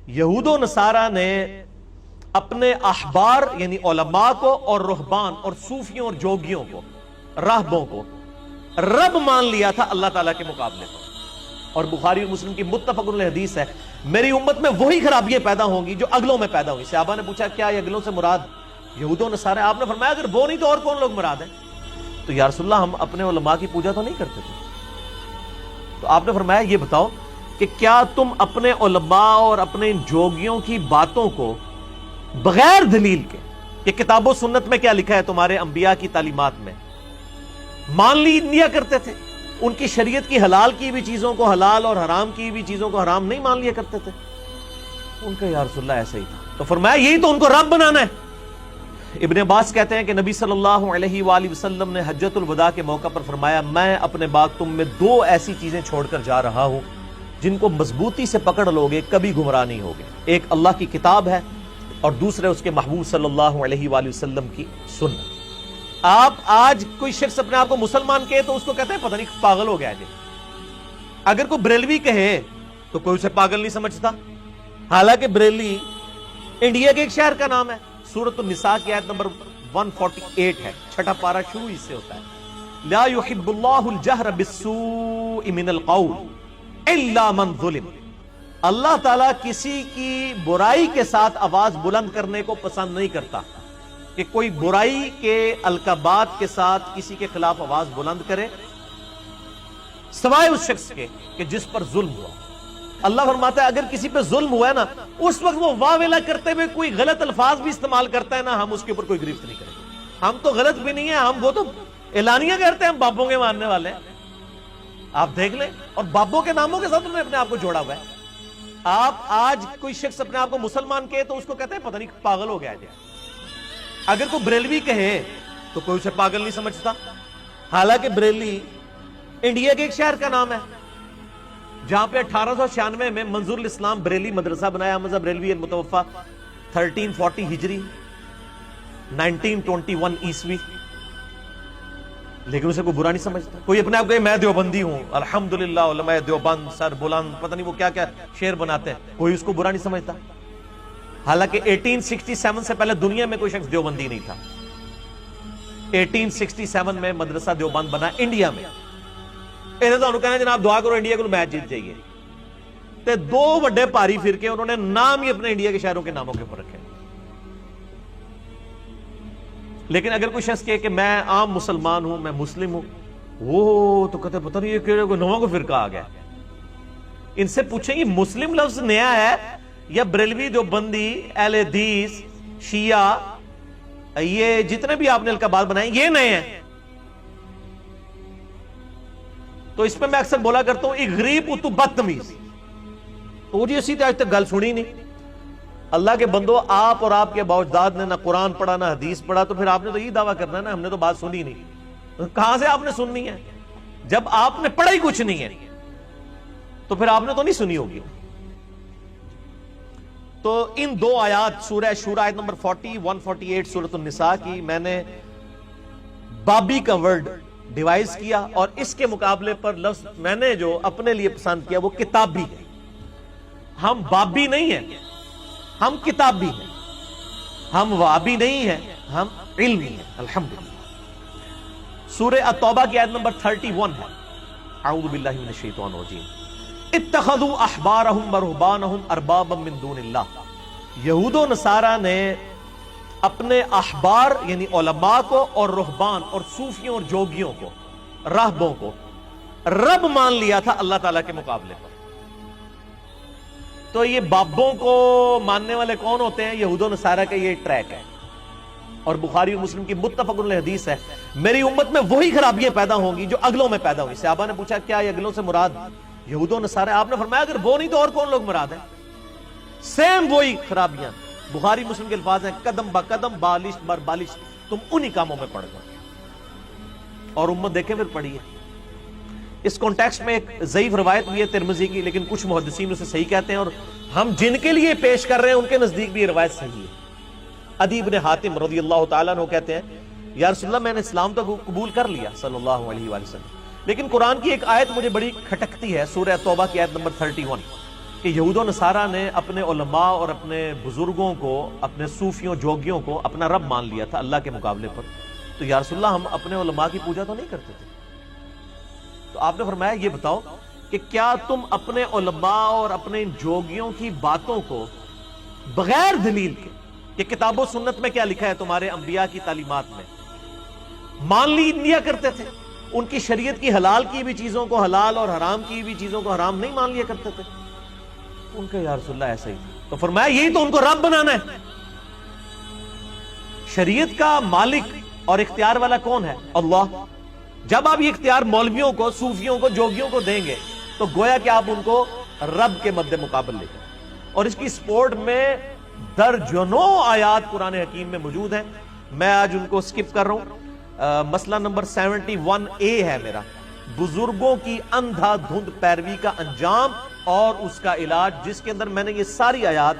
یہود و نصارہ نے اپنے احبار یعنی علماء کو اور رہبان اور صوفیوں اور جوگیوں کو، راہبوں کو رب مان لیا تھا اللہ تعالیٰ کے مقابلے پر۔ اور بخاری اور مسلم کی متفق علیہ حدیث ہے، میری امت میں وہی خرابیاں پیدا ہوں گی جو اگلوں میں پیدا ہوئی۔ صحابہ نے پوچھا کیا یہ اگلوں سے مراد یہود و نصارہ؟ آپ نے فرمایا اگر وہ نہیں تو اور کون لوگ مراد ہیں؟ تو یا رسول اللہ ہم اپنے علماء کی پوجا تو نہیں کرتے تھے۔ تو آپ نے فرمایا یہ بتاؤ کہ کیا تم اپنے علماء اور اپنے جوگیوں کی باتوں کو بغیر دلیل کے کہ کتاب و سنت میں کیا لکھا ہے تمہارے انبیاء کی تعلیمات میں مان لیا کرتے تھے؟ ان کی شریعت کی حلال کی بھی چیزوں کو حلال اور حرام کی بھی چیزوں کو حرام نہیں مان لیا کرتے تھے؟ ان کا یا رسول اللہ ایسا ہی تھا۔ تو فرمایا یہی تو ان کو رب بنانا ہے۔ ابن عباس کہتے ہیں کہ نبی صلی اللہ علیہ وآلہ وسلم نے حجۃ الوداع کے موقع پر فرمایا میں اپنے بعد تم میں دو ایسی چیزیں چھوڑ کر جا رہا ہوں جن کو مضبوطی سے پکڑ لوگے کبھی گمراہ نہیں ہوگے، ایک اللہ کی کتاب ہے اور دوسرے اس کے محبوب صلی اللہ علیہ وآلہ وسلم کی سنت۔ آپ آج کوئی شخص اپنے آپ کو مسلمان کہے تو اس کو کہتے ہیں پتہ نہیں پاگل ہو گیا ہے۔ اگر کوئی بریلوی کہے تو کوئی اسے پاگل نہیں سمجھتا، حالانکہ بریلی انڈیا کے ایک شہر کا نام ہے۔ سورۃ النساء کی آیت نمبر 148 ہے، چھٹا پارہ شروع اس سے ہوتا ہے، لا يحب اللہ الجہر بالسوء من القول الا من ظلم۔ اللہ تعالیٰ کسی کی برائی کے ساتھ آواز بلند کرنے کو پسند نہیں کرتا کہ کوئی برائی کے القابات کے ساتھ کسی کے خلاف آواز بلند کرے سوائے اس شخص کے کہ جس پر ظلم ہوا۔ اللہ فرماتا ہے اگر کسی پہ ظلم ہوا ہے نا اس وقت وہ واہ ویلا کرتے ہوئے کوئی غلط الفاظ بھی استعمال کرتا ہے نا، ہم اس کے اوپر کوئی گرفت نہیں کریں گے۔ ہم تو غلط بھی نہیں ہیں، ہم وہ تو اعلانیہ کرتے ہیں ہم بابوں کے ماننے والے ہیں، آپ دیکھ لیں، اور بابوں کے ناموں کے ساتھ انہوں نے اپنے آپ کو جوڑا ہوا ہے۔ آپ آج کوئی شخص اپنے آپ کو مسلمان کہے تو اس کو کہتے ہیں پتہ نہیں پاگل ہو گیا ہے۔ اگر کوئی بریلوی کہے تو کوئی اسے پاگل نہیں سمجھتا، حالانکہ بریلی انڈیا کے ایک شہر کا نام ہے جہاں پہ 1896 میں منظور الاسلام بریلی مدرسہ بنایا، مذہب بریلوی المتوفہ 1340 ہجری 1921 عیسوی، لیکن اسے کوئی برا نہیں سمجھتا۔ کوئی اپنے آپ کہے میں دیوبندی ہوں، الحمدللہ علماء دیوبند سر بلند، پتہ نہیں وہ کیا کیا شعر بناتے ہیں، کوئی اس کو برا نہیں سمجھتا، حالانکہ 1867 سے پہلے دنیا میں کوئی شخص دیوبندی نہیں تھا۔ 1867 میں مدرسہ دیوبند بنا انڈیا میں۔ انہیں تو کہنا جناب دعا کرو انڈیا کو میچ جیت جائیے، تے دو بڑے پاری فرقے انہوں نے نام ہی اپنے انڈیا کے شہروں کے ناموں کے اوپر رکھے۔ لیکن اگر کوئی شخص کہے کہ میں عام مسلمان ہوں، میں مسلم ہوں، وہ تو کہتے پتہ نہیں یہ کہ کوئی نواں کو فرقہ آ گیا۔ ان سے پوچھیں یہ مسلم لفظ نیا ہے یا بریلوی دیوبندی اہل حدیث شیعہ یہ جتنے بھی آپ نے القابات بنائے یہ نئے ہیں؟ تو اس پہ میں اکثر بولا کرتا ہوں ایک غریب اتو بدتمیز، وہ جی اسی آج تک گل سنی نہیں۔ اللہ کے بندو، آپ اور آپ کے باوجداد نے نہ قرآن پڑھا نہ حدیث پڑھا، تو پھر آپ نے تو یہ دعویٰ کرنا ہے نا ہم نے تو بات سنی نہیں۔ کہاں سے آپ نے سننی ہے جب آپ نے پڑھا ہی کچھ نہیں ہے؟ تو پھر آپ نے تو نہیں سنی ہوگی۔ تو ان دو آیات سورہ شورى آیت نمبر 40 148 سورۃ النساء کی میں نے بابی کا ورڈ ڈیوائز کیا، اور اس کے مقابلے پر لفظ میں نے جو اپنے لیے پسند کیا وہ کتابی ہے۔ ہم بابی نہیں ہیں، ہم کتابی ہیں، ہم وابی نہیں ہیں، ہم علمی ہیں الحمدللہ۔ سورہ التوبہ کی آیت نمبر 31 ہے، اعوذ باللہ من الشیطان الرجیم، اتخذوا احبارهم ورهبانهم اربابا من دون اللہ۔ یہود و نصارہ نے اپنے احبار یعنی علماء کو اور رہبان اور صوفیوں اور جوگیوں کو، راہبوں کو رب مان لیا تھا اللہ تعالیٰ کے مقابلے پر۔ تو یہ بابوں کو ماننے والے کون ہوتے ہیں؟ یہود و نصارہ کا یہ ٹریک ہے، اور بخاری اور مسلم کی متفق علیہ حدیث ہے، میری امت میں وہی خرابیاں پیدا ہوں گی جو اگلوں میں پیدا ہوئی۔ صحابہ نے پوچھا کیا یہ اگلوں سے مراد یہود و نصارہ؟ آپ نے فرمایا اگر وہ نہیں تو اور کون لوگ مراد ہیں؟ سیم وہی خرابیاں، بخاری مسلم کے الفاظ ہیں قدم با قدم بالش بر بالش، تم انہی کاموں میں پڑ گئے، اور امت دیکھیں پھر پڑھی ہے۔ اس کانٹیکسٹ میں ایک ضعیف روایت بھی ہے ترمذی کی، لیکن کچھ محدثین اسے صحیح کہتے ہیں، اور ہم جن کے لیے پیش کر رہے ہیں ان کے نزدیک بھی یہ روایت صحیح ہے۔ عدی بن حاتم رضی اللہ تعالیٰ عنہ کہتے ہیں یا رسول اللہ میں نے اسلام تو قبول کر لیا صلی اللہ علیہ وآلہ وسلم، لیکن قرآن کی ایک آیت مجھے بڑی کھٹکتی ہے، سورہ توبہ کی آیت نمبر 31، کہ یہود و نصارہ نے اپنے علماء اور اپنے بزرگوں کو، اپنے صوفیوں جوگیوں کو اپنا رب مان لیا تھا اللہ کے مقابلے پر، تو یا رسول اللہ ہم اپنے علماء کی پوجا تو نہیں کرتے تھے۔ تو آپ نے فرمایا یہ بتاؤ کہ کیا تم اپنے علماء اور اپنے ان جوگیوں کی باتوں کو بغیر دلیل کے کہ کتاب و سنت میں کیا لکھا ہے تمہارے انبیاء کی تعلیمات میں مان لیا کرتے تھے؟ ان کی شریعت کی حلال کی بھی چیزوں کو حلال اور حرام کی بھی چیزوں کو حرام نہیں مان لیا کرتے تھے؟ ان کا یا رسول اللہ ایسا ہی تھا۔ تو فرمایا یہی تو ان کو رب بنانا ہے۔ شریعت کا مالک اور اختیار والا کون ہے؟ اللہ۔ جب آپ یہ اختیار مولویوں کو، صوفیوں کو، جوگیوں کو دیں گے تو گویا کہ آپ ان کو رب کے مد مقابل لے گئے، اور اس کی سپورٹ میں درجنوں آیات قرآن حکیم میں موجود ہیں۔ میں آج ان کو سکپ کر رہا ہوں۔ مسئلہ نمبر 71A ہے میرا، بزرگوں کی اندھا دھند پیروی کا انجام اور اس کا علاج، جس کے اندر میں نے یہ ساری آیات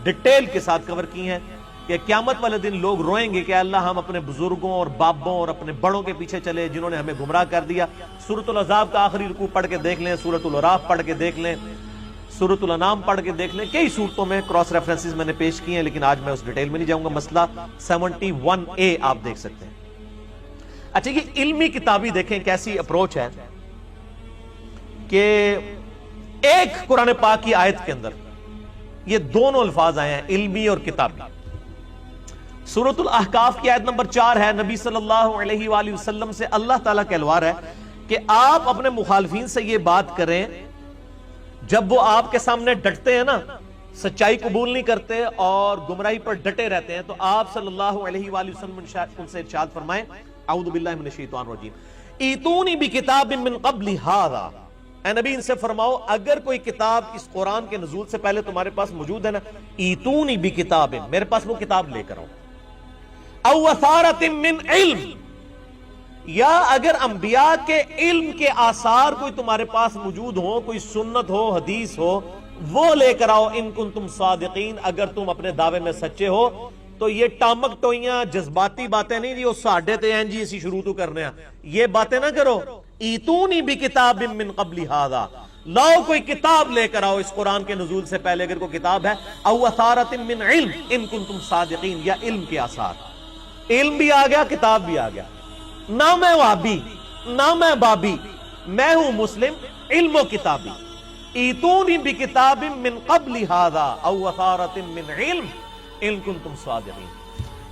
ڈیٹیل کے ساتھ کور کی ہیں کہ قیامت والے دن لوگ روئیں گے کہ اللہ ہم اپنے بزرگوں اور بابوں اور اپنے بڑوں کے پیچھے چلے جنہوں نے ہمیں گمراہ کر دیا۔ سورۃ الاحزاب کا آخری رکوع پڑھ کے دیکھ لیں، سورۃ الاعراف پڑھ کے دیکھ لیں، سورۃ الانعام پڑھ کے دیکھ لیں، کئی صورتوں میں کراس ریفرنسز میں نے پیش کی ہیں، لیکن آج میں اس ڈیٹیل میں نہیں جاؤں گا۔ مسئلہ 71A آپ دیکھ سکتے ہیں۔ اچھا، یہ علمی کتابی دیکھیں کیسی اپروچ ہے کہ ایک قرآن پاک کی آیت کے اندر یہ دونوں الفاظ آئے ہیں، علمی اور کتابی۔ سورۃ الاحقاف کی آیت نمبر 4 ہے، نبی صلی اللہ علیہ وآلہ وسلم سے اللہ تعالیٰ کا الوار ہے کہ آپ اپنے مخالفین سے یہ بات کریں جب وہ آپ کے سامنے ڈٹتے ہیں نا، سچائی قبول نہیں کرتے اور گمراہی پر ڈٹے رہتے ہیں، تو آپ صلی اللہ علیہ وآلہ وسلم ان سے ارشاد فرمائیں، اعوذ باللہ من الشیطان الرجیم، ایتونی بکتاب من قبل ھذا، اے نبی ان سے فرماؤ اگر کوئی کتاب اس قرآن کے نزول سے پہلے تمہارے پاس موجود ہے نا، ایتونی بکتاب، میرے پاس وہ کتاب لے کر آؤ، او اثارۃ من علم، یا اگر انبیاء کے علم کے آثار کوئی تمہارے پاس موجود ہو، کوئی سنت ہو، حدیث ہو، وہ لے کر آؤ، ان کنتم صادقین، اگر تم اپنے دعوے میں سچے ہو۔ تو یہ ٹامک ٹوئیاں جذباتی باتیں نہیں جی وہ ساڈے تے ہیں جی اسی شروع تو کرنے ہیں، یہ باتیں نہ کرو۔ ایتونی بکتاب من قبل ھذا، لاؤ کوئی کتاب لے کر آؤ اس قرآن کے نزول سے پہلے اگر کوئی کتاب ہے، او اثارۃ من علم ان کنتم صادقین، یا علم کے آثار۔ علم بھی آ گیا، کتاب بھی آ گیا، نہ میں وہابی نہ میں بابی، میں ہوں مسلم، علم و کتابی۔ ایتونی بکتاب من قبل ھذا او اثارۃ من علم ان کنتم صادقین۔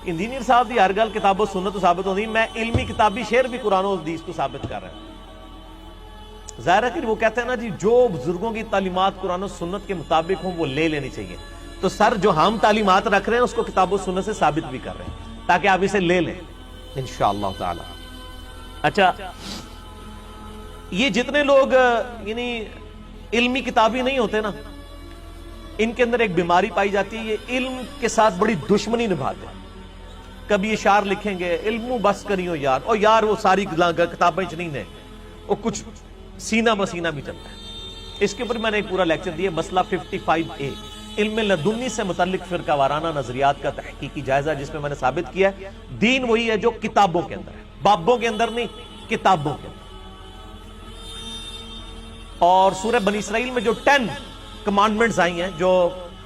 انجینئر صاحب دی ہر گل کتاب و سنت تو ثابت ہوتی، میں علمی کتابی شعر بھی قرآن و حدیث تو ثابت کر رہا ہوں۔ ظاہر ہے کہ وہ کہتے ہیں نا جی جو بزرگوں کی تعلیمات قرآن و سنت کے مطابق ہوں وہ لے لینی چاہیے، تو سر جو ہم تعلیمات رکھ رہے ہیں اس کو کتاب و سنت سے ثابت بھی کر رہے ہیں تاکہ آپ اسے لے لیں انشاءاللہ تعالی۔ اچھا، یہ جتنے لوگ یعنی علمی کتابی نہیں ہوتے نا، ان کے اندر ایک بیماری پائی جاتی ہے، یہ علم کے ساتھ بڑی دشمنی نبھاتے ہیں۔ کبھی اشعار لکھیں گے، علم بس کریو یار، اور یار وہ ساری کتابیں چنین ہیں، وہ کچھ سینہ مسینہ بھی چلتا ہے۔ اس کے اوپر میں نے ایک پورا لیکچر دیا، مسئلہ 55A، علم لدنی سے متعلق فرقہ وارانہ نظریات کا تحقیقی جائزہ، جس میں نے ثابت کیا ہے دین وہی ہے جو کتابوں کے اندر ہے، بابوں کے اندر نہیں، کتابوں کے اندر۔ اور سورہ بنی اسرائیل میں جو 10 کمانڈمنٹس آئی ہیں جو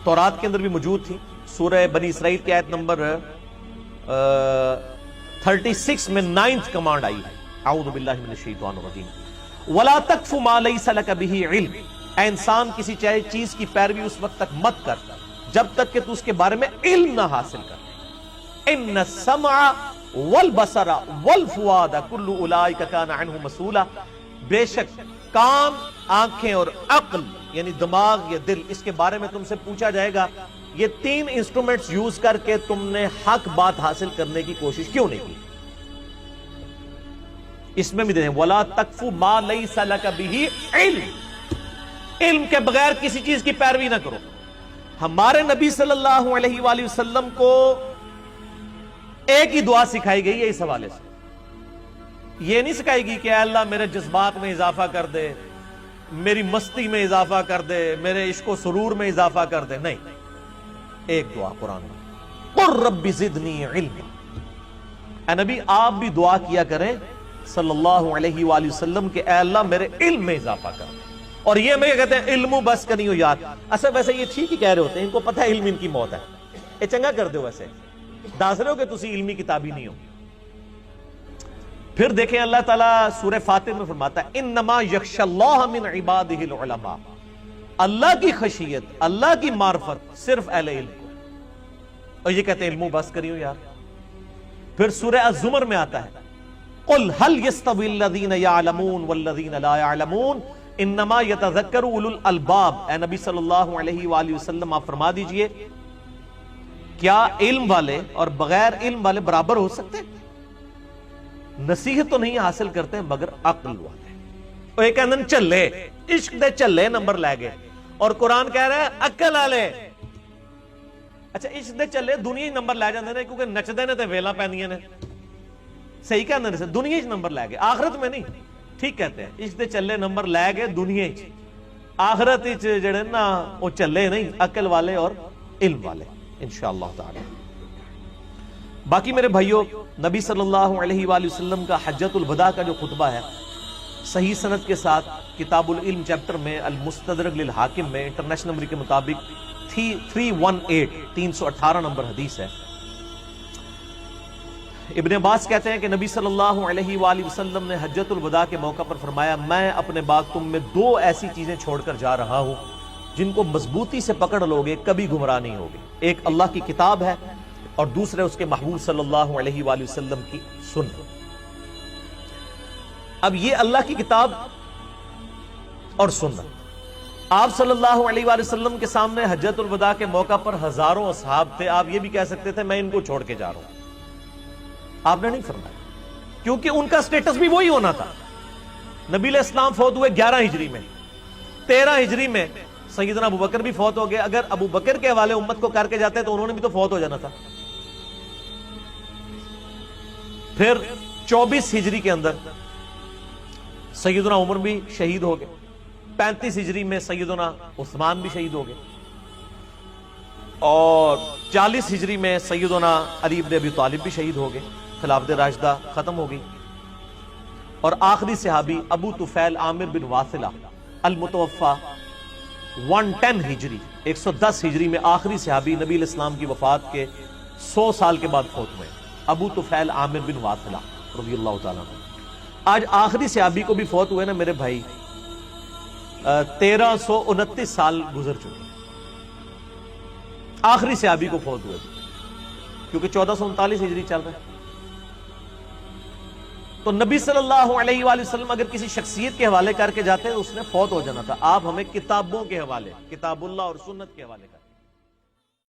تورات کے اندر بھی موجود تھی، سورہ بنی اسرائیل کی آیت نمبر 36 میں 9th کمانڈ آئی ہے، اعوذ باللہ من الشیطان الرجیم، وَلَا تَقْفُ مَا لَيْسَ لَكَ بِهِ عِلْمٍ، اے انسان کسی چاہے چیز کی پیروی اس وقت تک مت کر جب تک کہ تو اس کے بارے میں علم نہ حاصل کر۔ اِنَّ السَّمْعَ وَالْبَصَرَ وَالْفُؤَادَ كُلُّ أُولَٰئِكَ كَانَ عَنْهُ مَسْئُولًا، بے شک کان، آنکھیں اور عقل یعنی دماغ یا دل، اس کے بارے میں تم سے پوچھا جائے گا۔ یہ 3 انسٹرومنٹس یوز کر کے تم نے حق بات حاصل کرنے کی کوشش کیوں نہیں کی؟ اس میں بھی دیکھیں، وَلَا تَقْفُ مَا لَيْسَ لَكَ بِهِ عِلْمٍ، علم کے بغیر کسی چیز کی پیروی نہ کرو۔ ہمارے نبی صلی اللہ علیہ وآلہ وسلم کو ایک ہی دعا سکھائی گئی ہے اس حوالے سے، یہ نہیں سکھائی گی کہ اے اللہ میرے جذبات میں اضافہ کر دے، میری مستی میں اضافہ کر دے، میرے عشق و سرور میں اضافہ کر دے، نہیں، ایک دعا قرآن میں، قُلْ رَبِّ زِدْنِي عِلْمًا، اے نبی آپ بھی دعا کیا کریں صلی اللہ علیہ وآلہ وسلم کہ اے اللہ میرے علم میں اضافہ کر دے۔ اور یہ ہمیں کہتے ہیں علم بس کرنی ہو یار. اصل ویسے یہ ٹھیک ہی کہہ رہے ہوتے ہیں, ان کو پتہ ہے علم ان کی موت ہے. یہ چنگا کر دو, ویسے دس رہے ہو کہ تسی علمی کتابی نہیں ہو. پھر دیکھیں اللہ تعالیٰ سورہ فاتر میں فرماتا ہے انما یخشی اللہ من عبادہ العلماء, اللہ کی خشیت, اللہ کی معرفت صرف اہل علم کو. اور یہ کہتے ہیں علم بس کریو یار. پھر سورہ الزمر میں آتا ہے قل هل يستوي الذين يعلمون والذين لا يعلمون انما يتذكر اولو الالباب. اے نبی صلی اللہ علیہ وآلہ وسلم آپ فرما دیجئے کیا علم والے اور بغیر علم والے برابر ہو سکتے ہیں؟ نصیحت تو نہیں حاصل کرتے ہیں مگر عقل والے. وہ ایک اندن چلے عشق دے چلے نمبر لے گئے, اور قرآن کہہ رہا ہے عقل والے. اچھا عشق دے چلے دنیا ہی نمبر لے جاندے نے کیونکہ نچدے نے تے ویلاں پیندیاں نے. صحیح کہندے نے, دنیا ہی نمبر لے گئے, آخرت میں نہیں. ٹھیک کہتے ہیں عشق دے چلے نمبر لے گئے دنیا ہی, آخرت ہی جڑے نا وہ چلے نہیں, عقل والے اور علم والے انشاءاللہ تعالی. باقی میرے بھائیوں, نبی صلی اللہ علیہ وآلہ وسلم کا حجۃ الوداع کا جو خطبہ ہے صحیح سند کے ساتھ کتاب العلم چیپٹر میں المستدرک للحاکم میں انٹرنیشنل نمبر کے مطابق 318 نمبر حدیث ہے. ابن عباس کہتے ہیں کہ نبی صلی اللہ علیہ وآلہ وسلم نے حجۃ الوداع کے موقع پر فرمایا میں اپنے بعد تم میں دو ایسی چیزیں چھوڑ کر جا رہا ہوں جن کو مضبوطی سے پکڑ لوگے کبھی گمراہ نہیں ہوگے. ایک اللہ کی کتاب ہے اور دوسرے اس کے محبوب صلی اللہ علیہ وآلہ وسلم کی سنت. اب یہ اللہ کی کتاب اور سنت, آپ صلی اللہ علیہ وآلہ وسلم کے سامنے حجۃ الوداع کے موقع پر ہزاروں اصحاب تھے. آپ یہ بھی کہہ سکتے تھے میں ان کو چھوڑ کے جا رہا ہوں, آپ نے نہیں فرمایا کیونکہ ان کا سٹیٹس بھی وہی ہونا تھا. نبی علیہ السلام فوت ہوئے 11 ہجری میں, 13 ہجری میں سیدنا ابو بکر بھی فوت ہو گئے. اگر ابو بکر کے حوالے امت کو کر کے جاتے تو انہوں نے بھی تو فوت ہو جانا تھا. پھر 24 ہجری کے اندر سیدنا عمر بھی شہید ہو گئے. 35 ہجری میں سیدنا عثمان بھی شہید ہو گئے, اور 40 ہجری میں سیدنا علی بن ابی طالب بھی شہید ہو گئے. خلافت راشدہ ختم ہو گئی, اور آخری صحابی ابو طفیل عامر بن واثلہ المتوفى 110 ہجری 110 ہجری میں آخری صحابی نبی علیہ السلام کی وفات کے 100 سال کے بعد فوت ہوئے, ابو طفیل عامر بن واثلہ رضی اللہ تعالیٰ عنہ. آج آخری صحابی کو بھی فوت ہوئے نا میرے بھائی, 1329 سال گزر چکے آخری صحابی کو فوت ہوئے, کیونکہ 1439 ہجری چل رہا ہے. تو نبی صلی اللہ علیہ وآلہ وسلم اگر کسی شخصیت کے حوالے کر کے جاتے ہیں اس نے فوت ہو جانا تھا. آپ ہمیں کتابوں کے حوالے, کتاب اللہ اور سنت کے حوالے کر